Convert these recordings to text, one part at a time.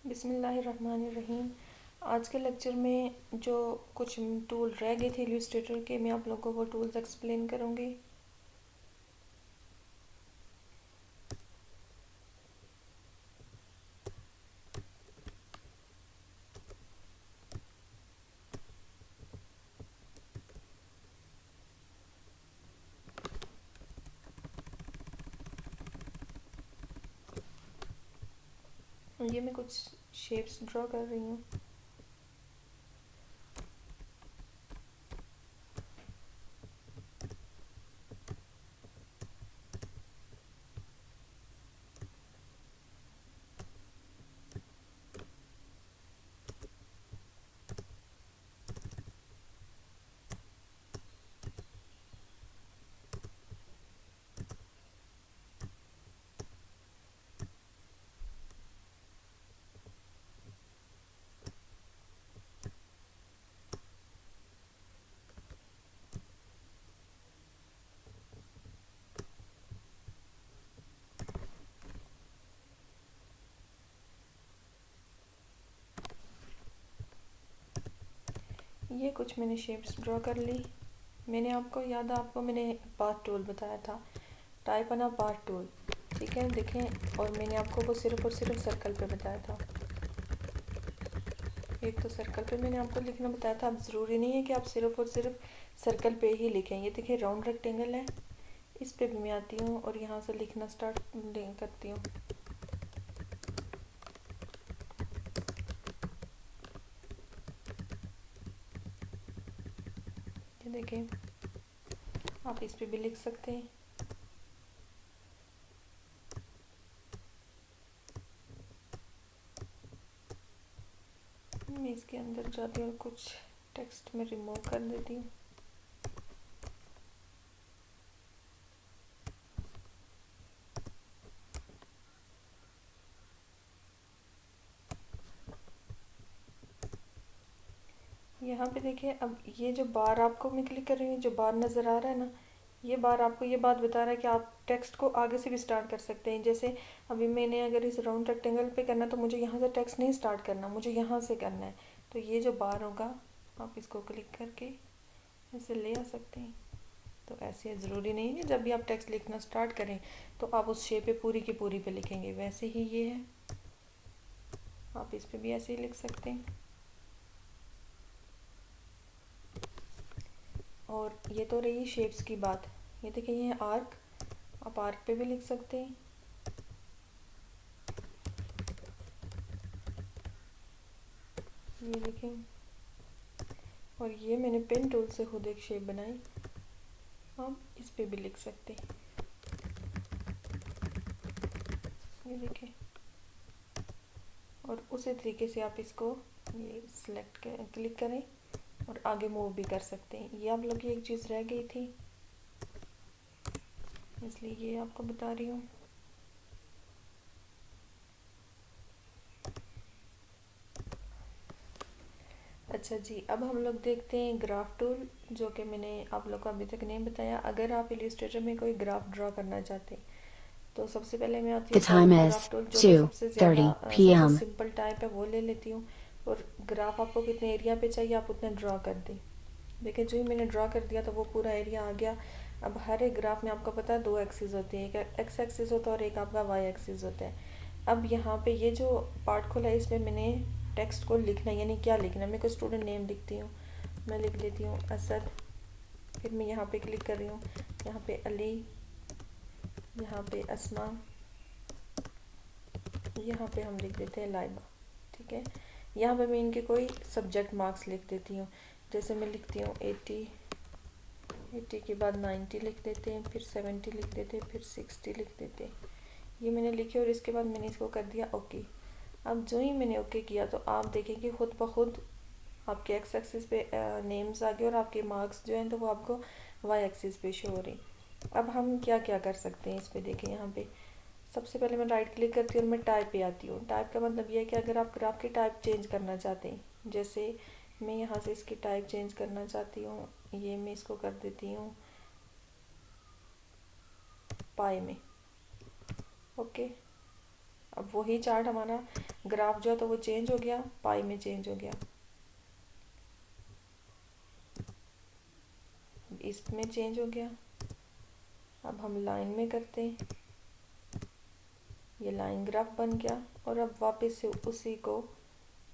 बिस्मिल्लाहिर्रहमानिर्रहीम। आज के लेक्चर में जो कुछ टूल रह गए थे इलस्ट्रेटर के, मैं आप लोगों को वो टूल्स एक्सप्लेन करूँगी। ये मैं कुछ शेप्स ड्रॉ कर रही हूँ। ये कुछ मैंने शेप्स ड्रॉ कर ली। मैंने आपको याद है, आपको मैंने पाथ टूल बताया था, टाइप अना पाथ टूल, ठीक है, देखें। और मैंने आपको वो सिर्फ और सिर्फ सर्कल पे बताया था। एक तो सर्कल पे मैंने आपको लिखना बताया था। अब ज़रूरी नहीं है कि आप सिर्फ और सिर्फ सर्कल पे ही लिखें। ये देखिए राउंड रेक्टेंगल है, इस पे भी मैं आती हूँ और यहाँ से लिखना स्टार्ट करती हूँ। ये देखें, आप इस पे भी लिख सकते हैं। मैं इसके अंदर जाती हूँ और कुछ टेक्स्ट में रिमूव कर देती हूँ। यहाँ पे देखिए, अब ये जो बार आपको मैं क्लिक कर रही हूँ, जो बार नज़र आ रहा है ना, ये बार आपको ये बात बता रहा है कि आप टेक्स्ट को आगे से भी स्टार्ट कर सकते हैं। जैसे अभी मैंने अगर इस राउंड रेक्टेंगल पे करना, तो मुझे यहाँ से टेक्स्ट नहीं स्टार्ट करना, मुझे यहाँ से करना है। तो ये जो बार होगा, आप इसको क्लिक करके ऐसे ले आ सकते हैं। तो ऐसे ज़रूरी नहीं है जब भी आप टेक्स्ट लिखना स्टार्ट करें तो आप उस शेप पे पूरी की पूरी पे लिखेंगे। वैसे ही ये है, आप इस पे भी ऐसे ही लिख सकते हैं। और ये तो रही शेप्स की बात। ये देखिए, ये है आर्क, आप आर्क पे भी लिख सकते हैं। ये देखें, और ये मैंने पेन टूल से खुद एक शेप बनाई, आप इस पे भी लिख सकते हैं। ये देखें, और उसी तरीके से आप इसको ये सिलेक्ट क्लिक करें और आगे मूव भी कर सकते हैं। ये आप लोग की एक चीज़ रह गई थी, इसलिए ये आपको बता रही हूँ। अच्छा जी, अब हम लोग देखते हैं ग्राफ टूल, जो कि मैंने आप लोग को अभी तक नहीं बताया। अगर आप इलस्ट्रेटर में कोई ग्राफ ड्रॉ करना चाहते हैं तो सबसे पहले मैं आती The हूँ time point is graph tool, जो कि सबसे ज़्यादा 2:30 सबसे p.m. सिंपल टाइप है, वो ले लेती हूँ। और ग्राफ आपको कितने एरिया पे चाहिए आप उतना ड्रॉ कर दें। देखिए, जो ही मैंने ड्रॉ कर दिया तो वो पूरा एरिया आ गया। अब हर एक ग्राफ में आपको पता है दो एक्सिस होती है, एक एक्स एक्सिस होता है और एक आपका वाई एक्सिस होता है। अब यहाँ पे ये जो पार्ट खोला है, इसमें मैंने टेक्स्ट को लिखना है, यानी क्या लिखना है। मैं कोई स्टूडेंट नेम लिखती हूँ, मैं लिख लेती हूँ असद। फिर मैं यहाँ पे क्लिक कर रही हूँ, यहाँ पे अली, यहाँ पे अस्मा, यहाँ पे हम लिख देते हैं लाइबा, ठीक है। यहाँ पे मैं इनके कोई सब्जेक्ट मार्क्स लिख देती हूँ। जैसे मैं लिखती हूँ 80, 80 के बाद 90 लिख देते हैं, फिर 70 लिख देते हैं, फिर 60 लिख देते हैं। ये मैंने लिखे और इसके बाद मैंने इसको कर दिया ओके। अब जो ही मैंने ओके किया तो आप देखेंगे खुद ब खुद आपके एक्स एक्सिस पे नेम्स आ गए और आपके मार्क्स जो हैं तो वो आपको वाई एक्सिस पे शो हो रही। अब हम क्या क्या कर सकते हैं इस पे, देखें यहाँ पे सबसे पहले मैं राइट क्लिक करती हूँ और मैं टाइप पे आती हूँ। टाइप का मतलब ये है कि अगर आप ग्राफ की टाइप चेंज करना चाहते हैं, जैसे मैं यहाँ से इसकी टाइप चेंज करना चाहती हूँ, ये मैं इसको कर देती हूँ पाई में, ओके। अब वही चार्ट हमारा ग्राफ जो है तो वो चेंज हो गया, पाई में चेंज हो गया, इसमें चेंज हो गया। अब हम लाइन में करते हैं, ये लाइन ग्राफ बन गया। और अब वापस से उसी को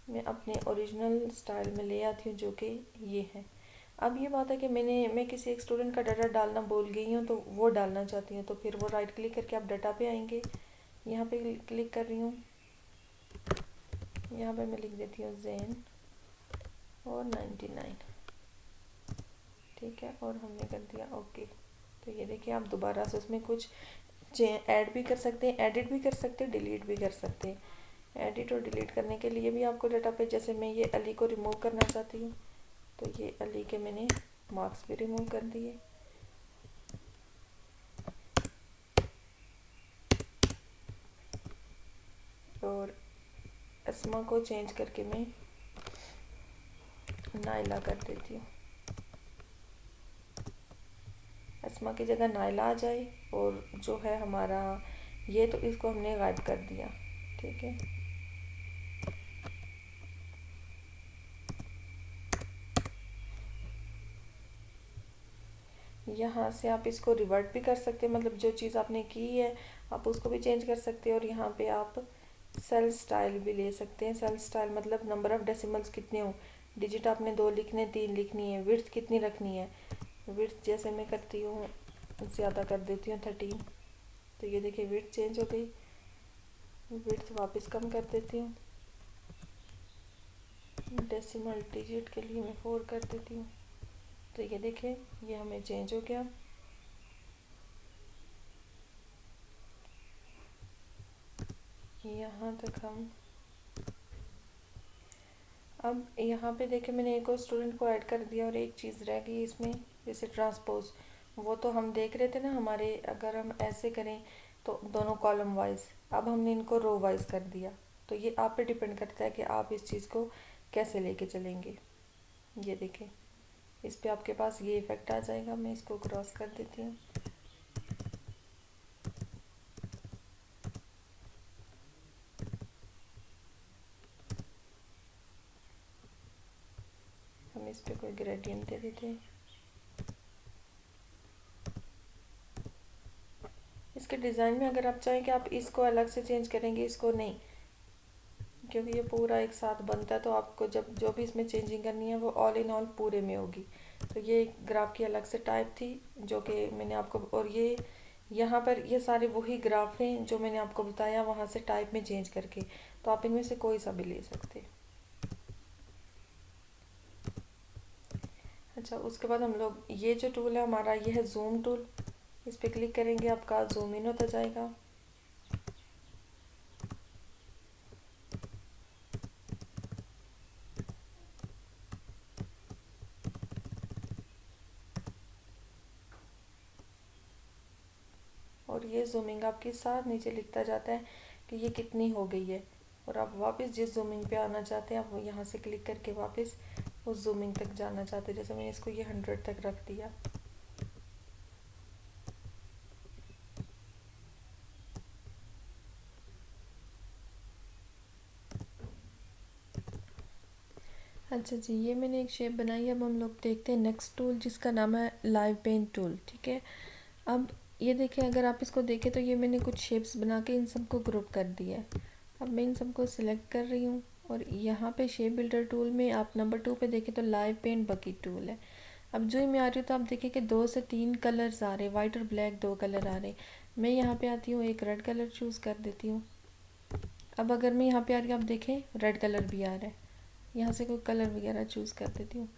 मैं अपने ओरिजिनल स्टाइल में ले आती हूँ जो कि ये है। अब ये बात है कि मैं किसी एक स्टूडेंट का डाटा डालना भूल गई हूँ तो वो डालना चाहती हूँ, तो फिर वो राइट क्लिक करके आप डाटा पे आएंगे, यहाँ पे क्लिक कर रही हूँ, यहाँ पे मैं लिख देती हूँ जैन और 99, ठीक है, और हमने कर दिया ओके। तो ये देखिए आप दोबारा से उसमें कुछ ऐड भी कर सकते हैं, एडिट भी कर सकते हैं, डिलीट भी कर सकते हैं। एडिट और डिलीट करने के लिए भी आपको डाटा पे, जैसे मैं ये अली को रिमूव करना चाहती हूँ तो ये अली के मैंने मार्क्स भी रिमूव कर दिए। और अस्मा को चेंज करके मैं नाइला कर देती हूँ, अस्मा की जगह नाइला आ जाए। और जो है हमारा ये, तो इसको हमने गायब कर दिया, ठीक है। यहाँ से आप इसको रिवर्ट भी कर सकते हैं, मतलब जो चीज़ आपने की है आप उसको भी चेंज कर सकते हैं। और यहाँ पे आप सेल स्टाइल भी ले सकते हैं। सेल स्टाइल मतलब नंबर ऑफ़ डेसिमल्स कितने हो, डिजिट आपने 2 लिखने, 3 लिखनी है, विड्थ कितनी रखनी है। विड्थ जैसे मैं करती हूँ ज़्यादा कर देती हूँ 13, तो ये देखिए विड्थ चेंज हो गई। विड्थ वापस कम कर देती हूँ, डेसिमल डिजिट के लिए मैं 4 कर देती हूँ, तो ये देखिए ये हमें चेंज हो गया। यहाँ तक हम, अब यहाँ पे देखिए मैंने एक और स्टूडेंट को ऐड कर दिया और एक चीज़ रह गई इसमें, जैसे ट्रांसपोज, वो तो हम देख रहे थे ना हमारे, अगर हम ऐसे करें तो दोनों कॉलम वाइज, अब हमने इनको रो वाइज कर दिया। तो ये आप पे डिपेंड करता है कि आप इस चीज़ को कैसे लेके चलेंगे। ये देखें इस पे आपके पास ये इफ़ेक्ट आ जाएगा। मैं इसको क्रॉस कर देती हूँ, हम इस पे कोई ग्रेडियंट दे देते हैं। इसके डिज़ाइन में अगर आप चाहें कि आप इसको अलग से चेंज करेंगे, इसको नहीं, क्योंकि ये पूरा एक साथ बनता है, तो आपको जब जो भी इसमें चेंजिंग करनी है वो ऑल इन ऑल पूरे में होगी। तो ये एक ग्राफ की अलग से टाइप थी जो कि मैंने आपको, और ये यहाँ पर ये सारे वही ग्राफ हैं जो मैंने आपको बताया वहाँ से टाइप में चेंज करके, तो आप इनमें से कोई सा भी ले सकते हैं। अच्छा, उसके बाद हम लोग ये जो टूल है हमारा, ये है जूम टूल। इस पर क्लिक करेंगे आपका जूम इन होता जाएगा। और ये जूमिंग आपके साथ नीचे लिखता जाता है कि ये कितनी हो गई है। और आप वापस जिस जूमिंग पे आना चाहते हैं आप वो यहाँ से क्लिक करके वापस उस जूमिंग तक जाना चाहते हैं। जैसे मैंने इसको ये 100 तक रख दिया। अच्छा जी, ये मैंने एक शेप बनाई। अब हम लोग देखते हैं नेक्स्ट टूल जिसका नाम है लाइव पेंट टूल, ठीक है। अब ये देखें, अगर आप इसको देखें तो ये मैंने कुछ शेप्स बना के इन सबको ग्रुप कर दिया है। अब मैं इन सबको सिलेक्ट कर रही हूँ और यहाँ पे शेप बिल्डर टूल में आप नंबर 2 पे देखें तो लाइव पेंट बकेट टूल है। अब जो मैं आ रही हूँ तो आप देखें कि 2 से 3 कलर्स आ रहे हैं, वाइट और ब्लैक 2 कलर आ रहे हैं। मैं यहाँ पे आती हूँ, एक रेड कलर चूज़ कर देती हूँ। अब अगर मैं यहाँ पे आ रही हूँ, आप देखें रेड कलर भी आ रहा है, यहाँ से कोई कलर वगैरह चूज़ कर देती हूँ।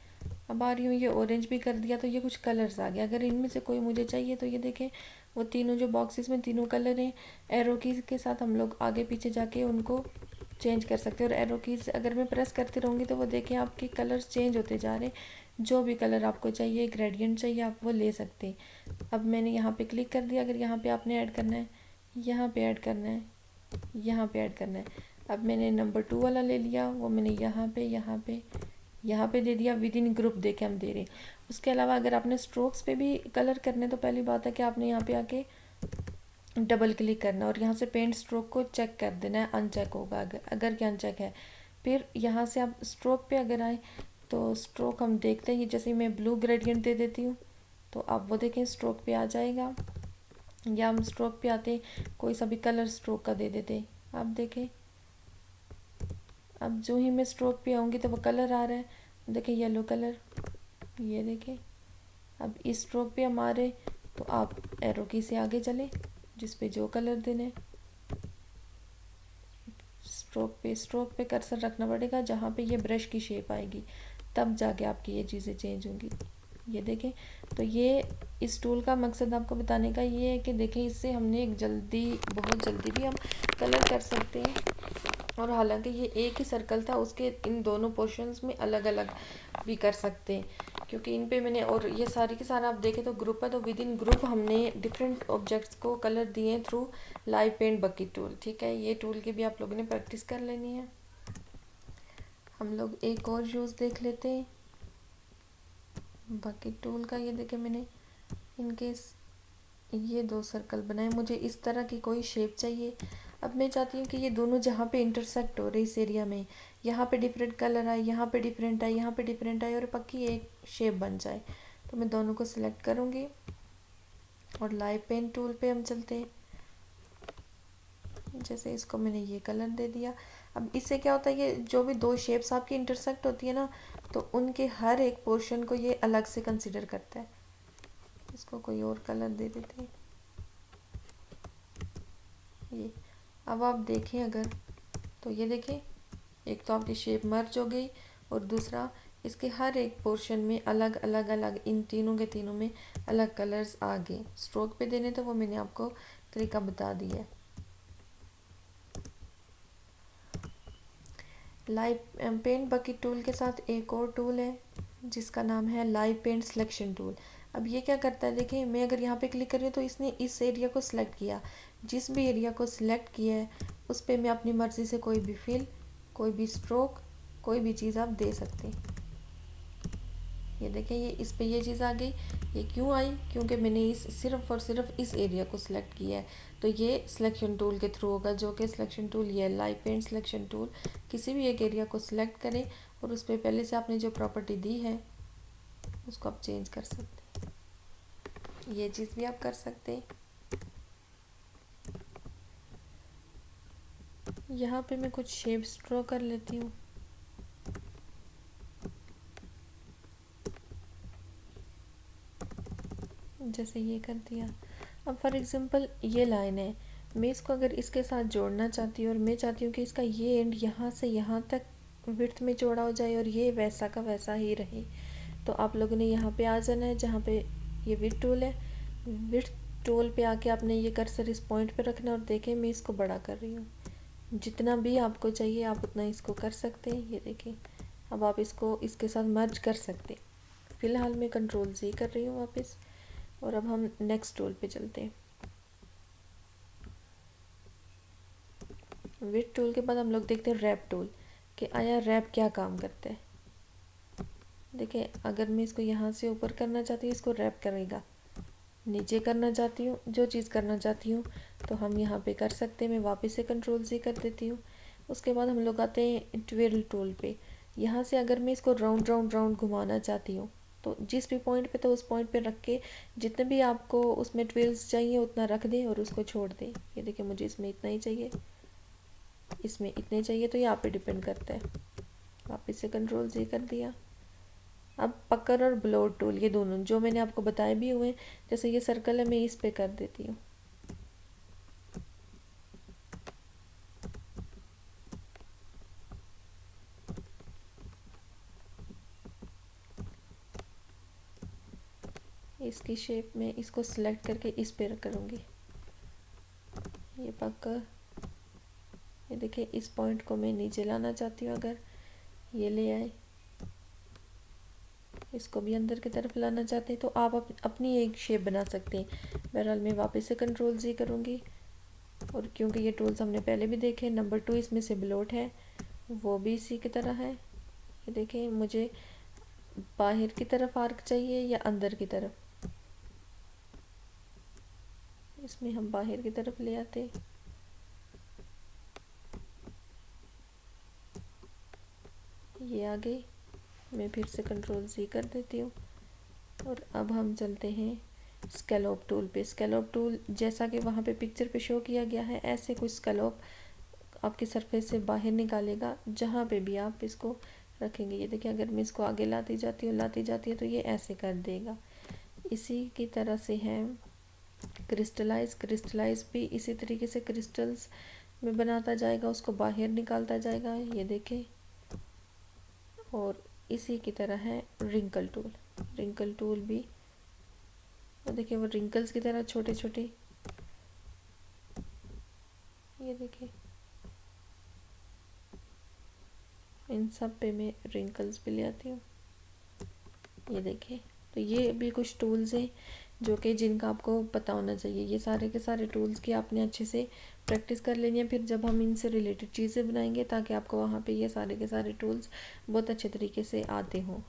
अब आ रही हूँ, ये ऑरेंज भी कर दिया, तो ये कुछ कलर्स आ गए। अगर इनमें से कोई मुझे चाहिए तो ये देखें वो तीनों जो बॉक्सेस में तीनों कलर हैं, एरो कीज़ के साथ हम लोग आगे पीछे जाके उनको चेंज कर सकते हैं। और एरो कीज़ अगर मैं प्रेस करती रहूँगी तो वो देखें आपके कलर्स चेंज होते जा रहे हैं। जो भी कलर आपको चाहिए, ग्रेडियंट चाहिए, आप वो ले सकते हैं। अब मैंने यहाँ पे क्लिक कर दिया। अगर यहाँ पे आपने ऐड करना है, यहाँ पे ऐड करना है, यहाँ पे ऐड करना है। अब मैंने नंबर 2 वाला ले लिया, वो मैंने यहाँ पे दे दिया। विद इन ग्रुप देके हम दे रहे हैं। उसके अलावा अगर आपने स्ट्रोक्स पे भी कलर करने, तो पहली बात है कि आपने यहाँ पे आके डबल क्लिक करना और यहाँ से पेंट स्ट्रोक को चेक कर देना है, अनचेक होगा अगर क्या अनचेक है। फिर यहाँ से आप स्ट्रोक पे अगर आए तो स्ट्रोक हम देखते हैं, जैसे मैं ब्लू ग्रेडियंट दे देती हूँ तो आप वो देखें स्ट्रोक पे आ जाएगा। या हम स्ट्रोक पे आते कोई सा भी कलर स्ट्रोक का दे देते, आप देखें अब जो ही मैं स्ट्रोक पे आऊँगी तो वो कलर आ रहा है, देखें येलो कलर, ये देखें। अब इस स्ट्रोक पे हमारे तो आप एरो की से आगे चले जिस पे जो कलर देने, स्ट्रोक पे कर्सर रखना पड़ेगा जहाँ पे ये ब्रश की शेप आएगी, तब जाके आपकी ये चीज़ें चेंज होंगी। ये देखें, तो ये इस टूल का मकसद आपको बताने का ये है कि देखें इससे हमने एक बहुत जल्दी भी हम कलर कर सकते हैं। और हालांकि ये एक ही सर्कल था, उसके इन दोनों पोर्शंस में अलग अलग भी कर सकते हैं, क्योंकि इन पे मैंने, और ये सारी के सारा आप देखें तो ग्रुप है, तो विद इन ग्रुप हमने डिफरेंट ऑब्जेक्ट्स को कलर दिए हैं through live paint bucket tool. ठीक है, ये टूल की भी आप लोगों ने प्रैक्टिस कर लेनी है। हम लोग एक और यूज़ देख लेते हैं बकेट टूल का। ये देखें मैंने इनकेस ये दो सर्कल बनाए, मुझे इस तरह की कोई शेप चाहिए। अब मैं चाहती हूँ कि ये दोनों जहाँ पे इंटरसेक्ट हो रहे इस एरिया में, यहाँ पे डिफरेंट कलर आए, यहाँ पे डिफरेंट आए, यहाँ पे डिफरेंट आए और पक्की एक शेप बन जाए। तो मैं दोनों को सिलेक्ट करूँगी और लाइव पेंट टूल पे हम चलते हैं। जैसे इसको मैंने ये कलर दे दिया। अब इससे क्या होता है, ये जो भी दो शेप्स आपकी इंटरसेक्ट होती है ना, तो उनके हर एक पोर्शन को ये अलग से कंसिडर करता है। इसको कोई और कलर दे देते हैं ये। अब आप देखें अगर, तो ये देखें एक तो आपकी शेप मर्ज हो गई और दूसरा इसके हर एक पोर्शन में अलग अलग अलग, इन तीनों के तीनों में अलग कलर्स आ गए। स्ट्रोक पे देने तो वो मैंने आपको तरीका बता दिया है। लाइव पेंट बकेट टूल के साथ एक और टूल है जिसका नाम है लाइव पेंट सिलेक्शन टूल। अब ये क्या करता है, देखिए मैं अगर यहाँ पे क्लिक कर रही हूँ तो इसने इस एरिया को सिलेक्ट किया। जिस भी एरिया को सिलेक्ट किया है उस पर मैं अपनी मर्ज़ी से कोई भी फिल, कोई भी स्ट्रोक, कोई भी चीज़ आप दे सकते हैं। ये देखें, ये इस पे ये चीज़ आ गई। ये क्यों आई, क्योंकि मैंने इस सिर्फ और सिर्फ इस एरिया को सिलेक्ट किया है। तो ये सिलेक्शन टूल के थ्रू होगा, जो कि सिलेक्शन टूल ये लाइव पेंट सिलेक्शन टूल। किसी भी एक एरिया को सिलेक्ट करें और उस पर पहले से आपने जो प्रॉपर्टी दी है उसको आप चेंज कर सकते हैं। ये चीज़ भी आप कर सकते हैं। यहाँ पे मैं कुछ शेप्स ड्रॉ कर लेती हूँ। जैसे ये कर दिया। अब फॉर एग्जांपल ये लाइन है, मैं इसको अगर इसके साथ जोड़ना चाहती हूँ और मैं चाहती हूँ कि इसका ये एंड यहाँ से यहाँ तक विड्थ में जोड़ा हो जाए और ये वैसा का वैसा ही रहे, तो आप लोगों ने यहाँ पे आ जाना है जहाँ पे ये विड्थ टूल है। विड्थ टूल पे आके आपने ये कर्सर इस पॉइंट पे रखना और देखें मैं इसको बड़ा कर रही हूँ। जितना भी आपको चाहिए आप उतना इसको कर सकते हैं। ये देखें, अब आप इसको इसके साथ मर्ज कर सकते हैं। फ़िलहाल मैं कंट्रोल Z कर रही हूँ वापस, और अब हम नेक्स्ट टूल पे चलते हैं। विड्थ टूल के बाद हम लोग देखते हैं रैप टूल, कि आया रैप क्या काम करता है। देखिए, अगर मैं इसको यहाँ से ऊपर करना चाहती हूँ इसको रैप करेगा, नीचे करना चाहती हूँ, जो चीज़ करना चाहती हूँ तो हम यहाँ पे कर सकते हैं। मैं वापस से कंट्रोल Z कर देती हूँ। उसके बाद हम लोग आते हैं ट्विर्ल टूल पे। यहाँ से अगर मैं इसको राउंड राउंड राउंड घुमाना चाहती हूँ तो जिस भी पॉइंट पे तो उस पॉइंट पे रख के जितने भी आपको उसमें ट्विल्स चाहिए उतना रख दें और उसको छोड़ दें। ये देखिए, मुझे इसमें इतना ही चाहिए, इसमें इतने चाहिए, तो ये आप पे डिपेंड करता है। वापस से कंट्रोल Z कर दिया। अब पकड़ और ब्लो टूल, ये दोनों जो मैंने आपको बताए भी हुए, जैसे ये सर्कल है मैं इस पे कर देती हूँ। इसकी शेप में इसको सिलेक्ट करके इस पे करूँगी। ये पकड़, ये देखिए इस पॉइंट को मैं नीचे लाना चाहती हूँ, अगर ये ले आए। इसको भी अंदर की तरफ लाना चाहते हैं तो आप अपनी एक शेप बना सकते हैं। बहरहाल मैं वापस से कंट्रोल Z करूँगी, और क्योंकि ये टूल्स हमने पहले भी देखे, नंबर 2 इसमें से ब्लोट है, वो भी इसी की तरह है। ये देखें, मुझे बाहर की तरफ आर्क चाहिए या अंदर की तरफ, इसमें हम बाहर की तरफ ले आते, ये आ गई। मैं फिर से कंट्रोल Z कर देती हूँ और अब हम चलते हैं स्कैलोप टूल पे। स्कैलोप टूल जैसा कि वहाँ पे पिक्चर पे शो किया गया है, ऐसे कुछ स्कैलोप आपके सरफेस से बाहर निकालेगा जहाँ पे भी आप इसको रखेंगे। ये देखिए, अगर मैं इसको आगे लाती जाती हूँ तो ये ऐसे कर देगा। इसी की तरह से है क्रिस्टलाइज भी इसी तरीके से क्रिस्टल्स में बनाता जाएगा, उसको बाहर निकालता जाएगा, ये देखें। और इसी की तरह है रिंकल टूल भी, तो देखिए वो रिंकल्स की तरह छोटे छोटे, ये देखिए इन सब पे मैं रिंकल्स भी ले आती हूँ, ये देखिए। तो ये भी कुछ टूल्स हैं जो कि जिनका आपको पता होना चाहिए। ये सारे के सारे टूल्स की आपने अच्छे से प्रैक्टिस कर लेनी है फिर जब हम इनसे रिलेटेड चीज़ें बनाएंगे, ताकि आपको वहाँ पे ये सारे के सारे टूल्स बहुत अच्छे तरीके से आते हों।